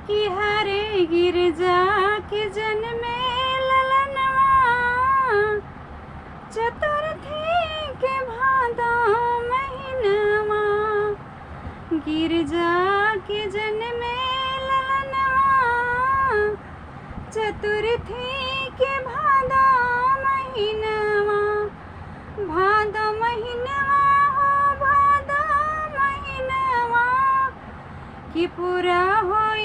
कि हरे गिरजा के जन्मे ललनवा चतुर्थी के भादो महीनवा गिरजा के जन्मे ललनवा चतुर्थी के भादो महीनवा भादो महीनवा हो भादो महीनवा कि पूरा होई